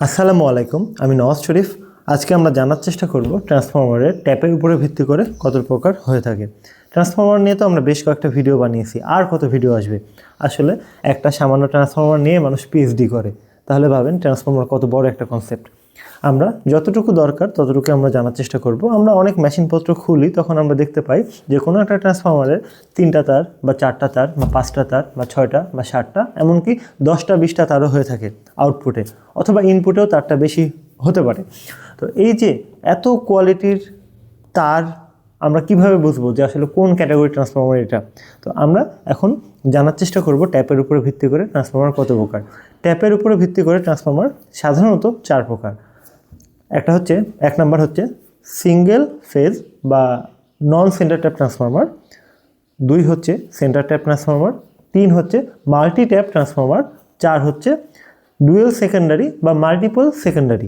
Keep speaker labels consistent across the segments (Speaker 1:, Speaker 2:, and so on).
Speaker 1: আসসালামু আলাইকুম, আমি নওয়াজ শরীফ। আজকে আমরা জানার চেষ্টা করব ট্রান্সফরমারের ট্যাপের উপরে ভিত্তি করে কত প্রকার হয়ে থাকে। ট্রান্সফরমার নিয়ে তো আমরা বেশ কয়েকটা ভিডিও বানিয়েছি, আর কত ভিডিও আসবে। আসলে একটা সামান্য ট্রান্সফরমার নিয়ে মানুষ পিএইচডি করে, তাহলে ভাবেন ট্রান্সফরমার কত বড় একটা কনসেপ্ট। আমরা যতটুকু দরকার ততটুকু আমরা জানার চেষ্টা করব। আমরা অনেক মেশিনপত্র খুলি, তখন আমরা দেখতে পাই যে কোনো একটা ট্রান্সফরমারের 3টা তার বা 4টা তার বা 5টা তার বা 6টা বা 7টা, এমনকি 10টা 20টা তারও হয়ে থাকে আউটপুটে, অথবা ইনপুটেও তারটা বেশি হতে পারে। তো এই যে এত কোয়ালিটির তার, আমরা কিভাবে বুঝবো যে আসলে কোন ক্যাটাগরি ট্রান্সফরমার এটা? তো আমরা এখন জানার চেষ্টা করব ট্যাপের উপরে ভিত্তি করে ট্রান্সফরমার কত প্রকার। ট্যাপের উপরে ভিত্তি করে ট্রান্সফরমার সাধারণত 4 প্রকার। এক নাম্বার হচ্ছে সিঙ্গেল ফেজ বা নন সেন্টার ট্যাপ ট্রান্সফরমার। 2 হচ্ছে সেন্টার ট্যাপ ট্রান্সফরমার। 3 হচ্ছে মাল্টি ট্যাপ ট্রান্সফরমার। 4 হচ্ছে ডুয়েল সেকেন্ডারি বা মাল্টিপল সেকেন্ডারি।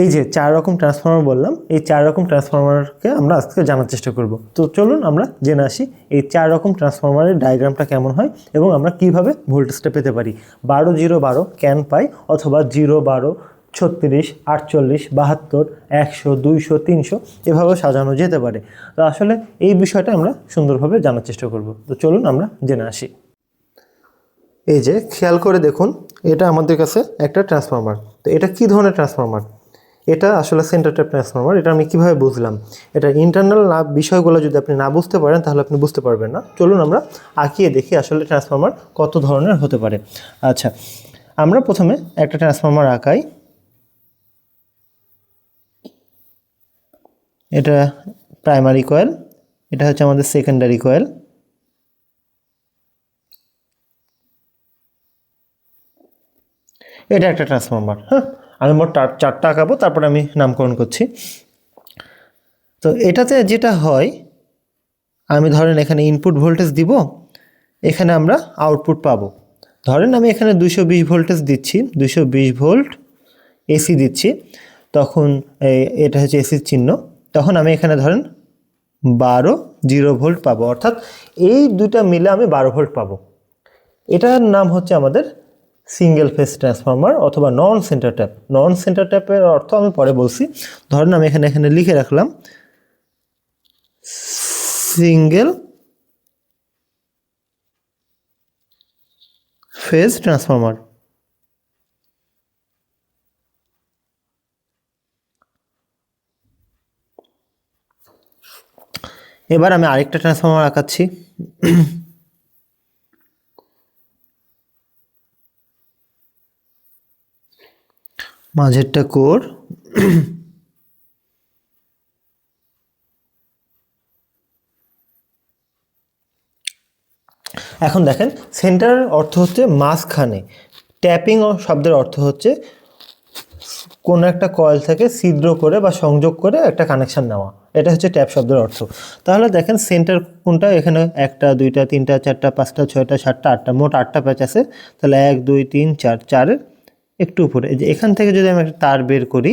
Speaker 1: এই যে 4 রকম ট্রান্সফরমার বললাম, এই 4 রকম ট্রান্সফরমারকে আমরা আজকে জানার চেষ্টা করব। তো চলুন আমরা জেনে আসি এই 4 রকম ট্রান্সফরমারের ডায়াগ্রামটা কেমন হয় এবং আমরা কিভাবে ভোল্টেজটা পেতে পারি। 12 0 12 ক্যান পাই, অথবা 0 12 36 48 72 100 200 300 এভাবে সাজানো যেতে পারে। তো আসলে এই বিষয়টা আমরা সুন্দরভাবে জানার চেষ্টা করব। তো চলুন আমরা জেনে আসি। এই যে খেয়াল করে দেখুন, এটা আমাদের কাছে একটা ট্রান্সফরমার। তো এটা কি ধরনের ট্রান্সফরমার? এটা আসলে সেন্টার ট্যাপ ট্রান্সফরমার। এটা আমি কিভাবে বুঝলাম? এটা ইন্টারনাল বিষয়গুলো যদি আপনি না বুঝতে পারেন তাহলে আপনি বুঝতে পারবেন না। চলুন আমরা আঁকিয়ে দেখি আসলে ট্রান্সফরমার কত ধরনের হতে পারে। আচ্ছা, আমরা প্রথমে একটা ট্রান্সফরমার আঁকাই। এটা প্রাইমারি কয়েল, এটা হচ্ছে আমাদের সেকেন্ডারি কয়েল। এটা একটা ট্রান্সফরমার। হ্যাঁ, আমি মোট 4টা আঁকাবো, তারপর আমি নামকরণ করছি। তো এটাতে যেটা হয়, আমি ধরেন এখানে ইনপুট ভোল্টেজ দিব, এখানে আমরা আউটপুট পাবো। ধরেন আমি এখানে 220 ভোল্টেজ দিচ্ছি, 220 ভোল্ট এসি দিচ্ছি, তখন এটা হচ্ছে এসির চিহ্ন। তখন আমি এখানে ধরেন 12 0 ভোল্ট পাবো, অর্থাৎ এই দুইটা মিলে আমি 12 ভোল্ট পাবো। এটার নাম হচ্ছে আমাদের সিঙ্গেল ফেজ ট্রান্সফরমার অথবা নন সেন্টার ট্যাপ। নন সেন্টার ট্যাপের অর্থ আমি পরে বলছি। ধরেন আমি এখানে লিখে রাখলাম সিঙ্গেল ফেজ ট্রান্সফরমার। এবার আমি আরেকটা ট্রান্সফরমার আঁকাচ্ছি। মাঝেরটা কোর। এখন দেখেন, সেন্টার অর্থ হচ্ছে মাঝখানে, ট্যাপিং শব্দের অর্থ হচ্ছে কোনো একটা কয়েল থেকে ছিদ্র করে বা সংযোগ করে একটা কানেকশন নেওয়া। এটা হচ্ছে ট্যাপ শব্দের অর্থ। তাহলে দেখেন সেন্টার কোনটা? এখানে 1টা 2টা 3টা 4টা 5টা 6টা 7টা 8টা, মোট 8টা প্যাচ আছে। তাহলে 1 2 3 4, 4-এর একটু উপরে। এই যে এখান থেকে যদি আমি একটা তার বের করি,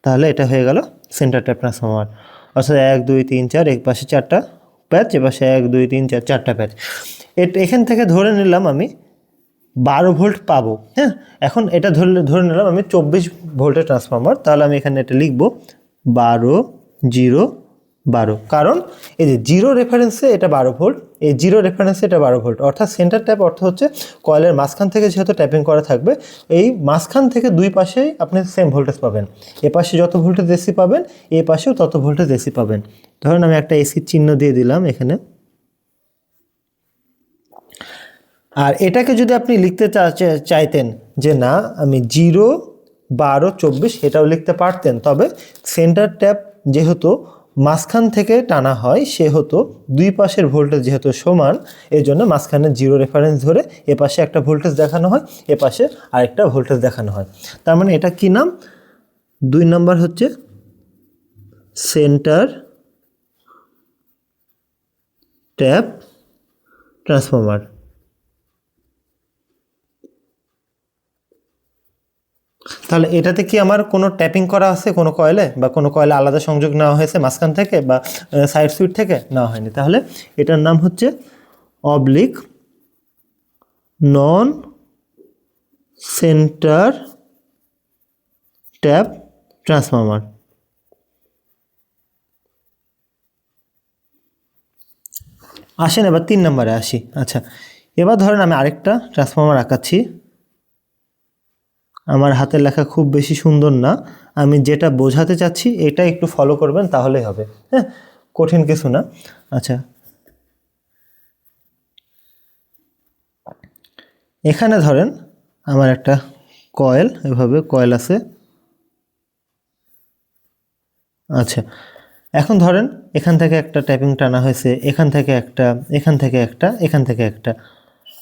Speaker 1: তাহলে এটা হয়ে গেল সেন্টার ট্যাপ ট্রান্সফরমার। অর্থাৎ 1 2 3 4, এক পাশে 4টা প্যাচ, এ পাশে 1 2 3 4, 4টা প্যাচ। এখান থেকে ধরে নিলাম আমি 12 ভোল্ট পাবো। হ্যাঁ, এখন এটা ধরে নিলাম আমি 24 ভোল্টের ট্রান্সফরমার। তাহলে আমি এখানে এটা লিখবো 12 0 12, কারণ এই যে 0 রেফারেন্সে এটা 12 ভোল্ট, এই 0 রেফারেন্সে এটা 12 ভোল্ট। অর্থাৎ সেন্টার ট্যাপ অর্থ হচ্ছে কয়েলের মাঝখান থেকে যেহেতু ট্যাপিং করা থাকবে, এই মাঝখান থেকে দুই পাশেই আপনি সেম ভোল্টেজ পাবেন। এ পাশে যত ভোল্টেজ এসি পাবেন, এ পাশেও তত ভোল্টেজ এসি পাবেন। ধরেন আমি একটা এসির চিহ্ন দিয়ে দিলাম এখানে। আর এটাকে যদি আপনি লিখতে চাইতেন যে না আমি 0 12 24 এটাও লিখতে পারতেন, তবে সেন্টার ট্যাপ যেহেতু মাঝখান থেকে টানা হয়, সেহেতু দুই পাশের ভোল্টেজ যেহেতু সমান, এই জন্য মাঝখানে 0 রেফারেন্স ধরে এ পাশে একটা ভোল্টেজ দেখানো হয়, এ পাশে আরেকটা ভোল্টেজ দেখানো হয়। তার মানে এটা কি নাম? 2 নম্বর হচ্ছে সেন্টার ট্যাপ ট্রান্সফরমার। তাহলে এটাতে কি আমার কোনো ট্যাপিং করা আছে কোনো কয়েলে, বা কোনো কয়েলে আলাদা সংযোগ নেওয়া হয়েছে মাঝখান থেকে বা সাইড সুইচ থেকে? নেওয়া হয়নি। তাহলে এটার নাম হচ্ছে অবলিক নন সেন্টার ট্যাপ ট্রান্সফরমার। আসেন এবার 3 নম্বরে আসি। আচ্ছা, এবার ধরেন আমি আরেকটা ট্রান্সফরমার আঁকাচ্ছি। আমার হাতের লেখা খুব বেশি সুন্দর না, আমি যেটা বোঝাতে চাচ্ছি এটা একটু ফলো করবেন তাহলেই হবে, হ্যাঁ, কঠিন কিছু না। আচ্ছা, এখানে ধরেন আমার একটা কয়েল, এভাবে কয়েল আছে। আচ্ছা, এখন ধরেন এখান থেকে একটা ট্যাপিং টানা হয়েছে, এখান থেকে একটা, এখান থেকে একটা, এখান থেকে একটা,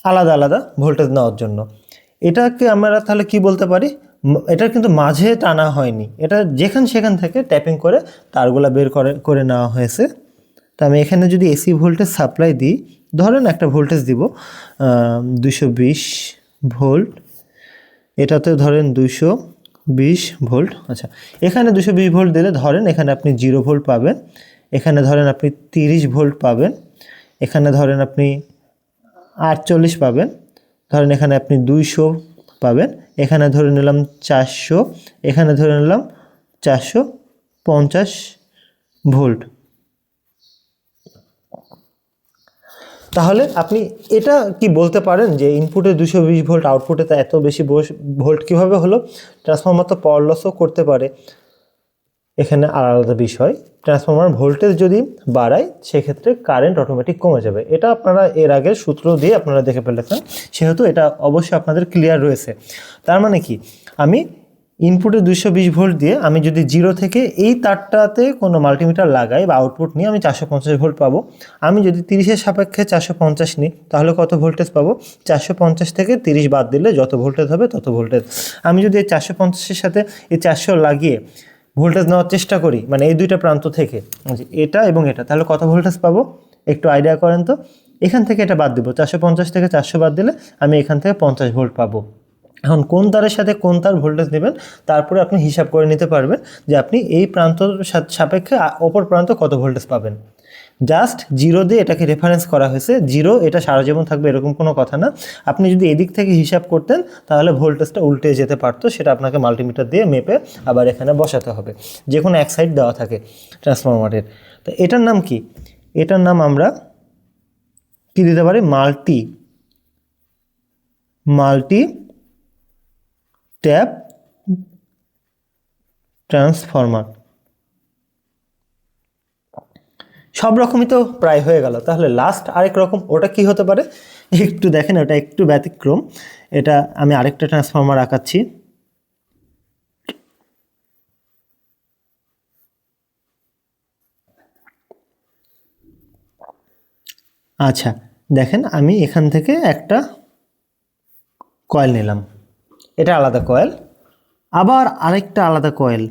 Speaker 1: আলাদা আলাদা ভোল্টেজ নেওয়ার জন্য। এটাকে আমরা তাহলে কি বলতে পারি? এটা কিন্তু মাঝে টানা হয়নি, এটা সেখান থেকে ট্যাপিং করে তারগুলা বের করে নেওয়া হয়েছে। তো আমি এখানে যদি এসি ভোল্টেজ সাপ্লাই দিই, ধরেন একটা ভোল্টেজ দিব 220 ভোল্ট, এটাতে ধরেন 220 ভোল্ট। আচ্ছা, এখানে 220 ভোল্ট দিলে ধরেন এখানে আপনি 0 ভোল্ট পাবেন, এখানে ধরেন আপনি 30 ভোল্ট পাবেন, এখানে ধরেন আপনি 48 পাবেন, ধরেন এখানে আপনি 200 পাবেন, এখানে ধরে নিলাম 400, এখানে ধরে নিলাম 450 ভোল্ট। তাহলে আপনি এটা কি বলতে পারেন যে ইনপুটে 220 ভোল্ট, আউটপুটে তা এত বেশি ভোল্ট কীভাবে হলো? ট্রান্সফরমার তো পাওয়ার লসও করতে পারে, এখানে আলাদা বিষয়। ট্রান্সফরমার ভোল্টেজ যদি বাড়ায় সেক্ষেত্রে কারেন্ট অটোমেটিক কমে যাবে, এটা আপনারা এর আগের সূত্র দিয়ে আপনারা দেখে ফেলেছেন, সেহেতু এটা অবশ্যই আপনাদের ক্লিয়ার রয়েছে। তার মানে কি, আমি ইনপুটে 220 ভোল্ট দিয়ে আমি যদি 0 থেকে এই তারটাতে কোনো মাল্টিমিটার লাগাই বা আউটপুট নিয়ে আমি 450 ভোল্ট পাবো। আমি যদি 30-এর সাপেক্ষে 450 নিই তাহলে কত ভোল্টেজ পাবো? 450 থেকে 30 বাদ দিলে যত ভোল্টেজ হবে তত ভোল্টেজ। আমি যদি এই 450-এর সাথে এই 400 লাগিয়ে ভোল্টেজ নেওয়ার চেষ্টা করি, মানে এই দুইটা প্রান্ত থেকে, এটা এবং এটা, তাহলে কত ভোল্টেজ পাবো? একটু আইডিয়া করেন তো। এখান থেকে এটা বাদ দিব, 450 থেকে 400 বাদ দিলে আমি এখান থেকে 50 ভোল্ট পাবো। এখন কোন তারের সাথে কোন তার ভোল্টেজ নেবেন তারপরে আপনি হিসাব করে নিতে পারবেন যে আপনি এই প্রান্তর সাপেক্ষে অপর প্রান্ত কত ভোল্টেজ পাবেন। জাস্ট 0 দিয়ে এটাকে রেফারেন্স করা হয়েছে, 0 এটা সারা জীবন থাকবে এরকম কোনো কথা না। আপনি যদি এদিক থেকে হিসাব করতেন তাহলে ভোল্টেজটা উল্টে যেতে পারতো, সেটা আপনাকে মাল্টিমিটার দিয়ে মেপে আবার এখানে বসাতে হবে, যে কোনো এক সাইড দেওয়া থাকে ট্রান্সফরমারের। তো এটার নাম কি? এটার নাম আমরা কি দিতে পারি? Multi tap transformer. সব রকমই তো প্রায় হয়ে গেল, তাহলে লাস্ট আরেক রকম, ওটা কি হতে পারে একটু দেখেন, ওটা একটু ব্যতিক্রম। এটা আমি আরেকটা ট্রান্সফরমার আঁকাচ্ছি। আচ্ছা, দেখেন আমি এখান থেকে একটা কয়েল নিলাম, এটা আলাদা কয়েল, আবার আরেকটা আলাদা কয়েল,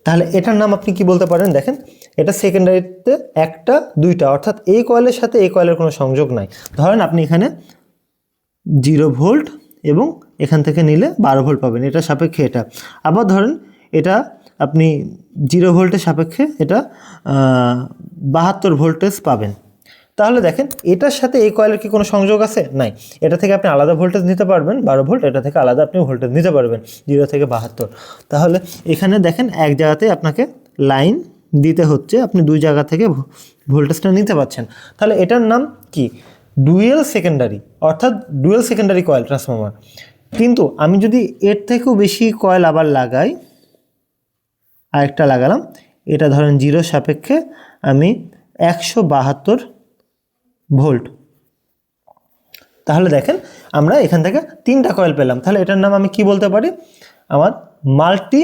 Speaker 1: তাহলে এটার নাম আপনি কি বলতে পারেন? দেখেন, এটা সেকেন্ডারিতে একটা দুইটা, অর্থাৎ এই কয়েলের সাথে এই কয়েলের কোনো সংযোগ নাই। ধরেন আপনি এখানে 0 ভোল্ট এবং এখান থেকে নিলে 12 ভোল্ট পাবেন, এটা সাপেক্ষে এটা। আবার ধরেন এটা আপনি 0 ভোল্টের সাপেক্ষে এটা 72 ভোল্টেজ পাবেন। তাহলে দেখেন এটার সাথে এই কয়েলের কি কোনো সংযোগ আছে? নাই। এটা থেকে আপনি আলাদা ভোল্টেজ নিতে পারবেন 12 ভোল্ট, এটা থেকে আলাদা আপনি ভোল্টেজ নিতে পারবেন 0 থেকে 72। তাহলে এখানে দেখেন এক জায়গাতে আপনাকে লাইন দিতে হচ্ছে, আপনি দুই জায়গা থেকে ভোল্টেজটা নিতে পারছেন। তাহলে এটার নাম কি? ডুয়েল সেকেন্ডারি, অর্থাৎ ডুয়েল সেকেন্ডারি কয়েল ট্রান্সফরমার। কিন্তু আমি যদি এর থেকেও বেশি কয়েল আবার লাগাই, আরেকটা লাগালাম, এটা ধরেন 0 সাপেক্ষে আমি 172 ভোল্ট, তাহলে দেখেন আমরা এখান থেকে 3টা কয়েল পেলাম। তাহলে এটার নাম আমি কি বলতে পারি? আমার মাল্টি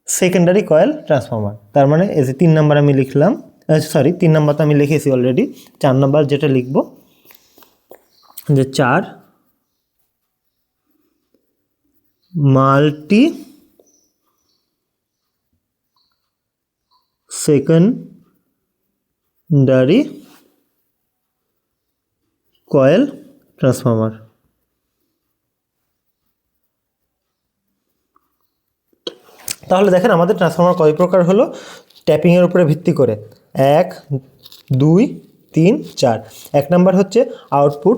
Speaker 1: সেকেন্ডারি কয়েল ট্রান্সফরমার। তার মানে এই যে 3 নাম্বার আমি লিখলাম, 3 নাম্বার তো আমি লিখেছি অলরেডি, 4 নাম্বার যেটা লিখব যে 4 মাল্টি সেকেন্ডারি কয়েল ট্রান্সফরমার। তাহলে দেখেন আমাদের ট্রান্সফরমার কয় প্রকার হলো ট্যাপিংয়ের উপরে ভিত্তি করে? 1 2 3 4। 1 নাম্বার হচ্ছে আউটপুট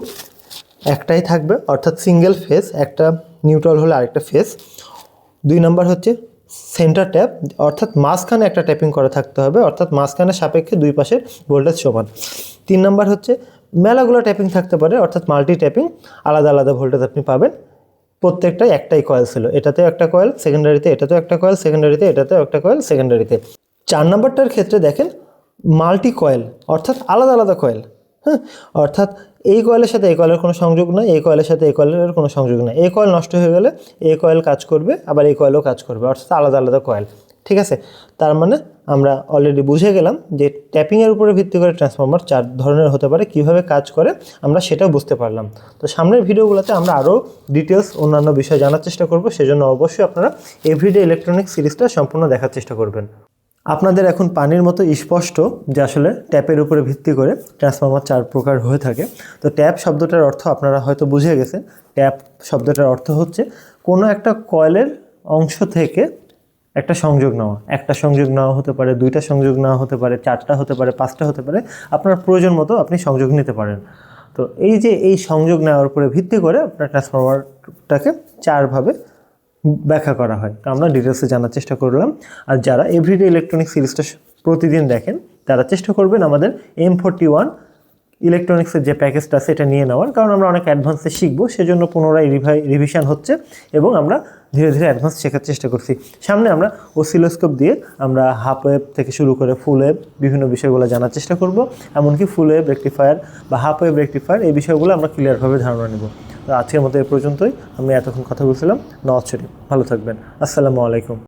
Speaker 1: একটাই থাকবে, অর্থাৎ সিঙ্গেল ফেজ, একটা নিউট্রাল হলে আরেকটা ফেজ। 2 নাম্বার হচ্ছে সেন্টার ট্যাপ, অর্থাৎ মাঝখানে একটা ট্যাপিং করা থাকতে হবে, অর্থাৎ মাঝখানে সাপেক্ষে দুই পাশের ভোল্টেজ সমান। 3 নাম্বার হচ্ছে মেলাগুলো ট্যাপিং থাকতে পারে, অর্থাৎ মাল্টি ট্যাপিং, আলাদা আলাদা ভোল্টেজ আপনি পাবেন। প্রত্যেকটাই একটাই কয়েল ছিল, এটাতেও একটা কয়েল সেকেন্ডারিতে, এটাতেও একটা কয়েল সেকেন্ডারিতে, এটাতেও একটা কয়েল সেকেন্ডারিতে। 4 নাম্বারটার ক্ষেত্রে দেখেন মাল্টি কয়েল, অর্থাৎ আলাদা আলাদা কয়েল। হ্যাঁ, অর্থাৎ এই কয়েলের সাথে এই কয়েলের কোনো সংযোগ নাই, এই কয়েলের সাথে এই কয়েলের কোনো সংযোগ নাই। এই কয়েল নষ্ট হয়ে গেলে এই কয়েল কাজ করবে, আবার এই কয়েলও কাজ করবে, অর্থাৎ আলাদা আলাদা কয়েল। ঠিক আছে, তার মানে আমরা অলরেডি বুঝে গেলাম যে ট্যাপিংয়ের উপরে ভিত্তি করে ট্রান্সফরমার 4 ধরনের হতে পারে, কীভাবে কাজ করে আমরা সেটাও বুঝতে পারলাম। তো সামনের ভিডিওগুলোতে আমরা আরও ডিটেলস অন্যান্য বিষয় জানার চেষ্টা করব, সেজন্য অবশ্যই আপনারা এভরিডে ইলেকট্রনিক্স সিরিজটা সম্পূর্ণ দেখার চেষ্টা করবেন। আপনাদের এখন পানির মতো স্পষ্ট যে আসলে ট্যাপের উপরে ভিত্তি করে ট্রান্সফরমার 4 প্রকার হয়ে থাকে। তো ট্যাপ শব্দটার অর্থ আপনারা হয়তো বুঝে গেছেন। ট্যাপ শব্দটার অর্থ হচ্ছে কোনো একটা কয়েলের অংশ থেকে একটা সংযোগ নেওয়া। একটা সংযোগ নেওয়া হতে পারে, 2টা সংযোগ নেওয়া হতে পারে, 4টা হতে পারে, 5টা হতে পারে, আপনার প্রয়োজন মতো আপনি সংযোগ নিতে পারেন। তো এই যে এই সংযোগ নেওয়ার উপরে ভিত্তি করে আপনার ট্রান্সফরমারটাকে 4 ভাবে ব্যাখ্যা করা হয়। তো আমরা ডিটেলসে জানার চেষ্টা করলাম। আর যারা এভরিডে ইলেকট্রনিক সিরিজটা প্রতিদিন দেখেন তারা চেষ্টা করবেন আমাদের M41 ইলেকট্রনিক্সের যে প্যাকেজটা আছে এটা নিয়ে নেওয়ার, কারণ আমরা অনেক অ্যাডভান্সে শিখবো, সেজন্য পুনরায় রিভিশন হচ্ছে এবং আমরা ধীরে ধীরে অ্যাডভান্স শেখার চেষ্টা করছি। সামনে আমরা অসিলোস্কোপ দিয়ে আমরা হাফ ওয়েভ থেকে শুরু করে ফুল ওয়েভ বিভিন্ন বিষয়গুলো জানার চেষ্টা করব, এমনকি ফুল ওয়েভ রেকটিফায়ার বা হাফ ওয়েভ রেকটিফায়ার এই বিষয়গুলো আমরা ক্লিয়ারভাবে ধারণা নেব। তো আজকের মতো এ পর্যন্তই। আমি এতক্ষণ কথা বলছিলাম নওয়াজ শরীফ। ভালো থাকবেন। আসসালামু আলাইকুম।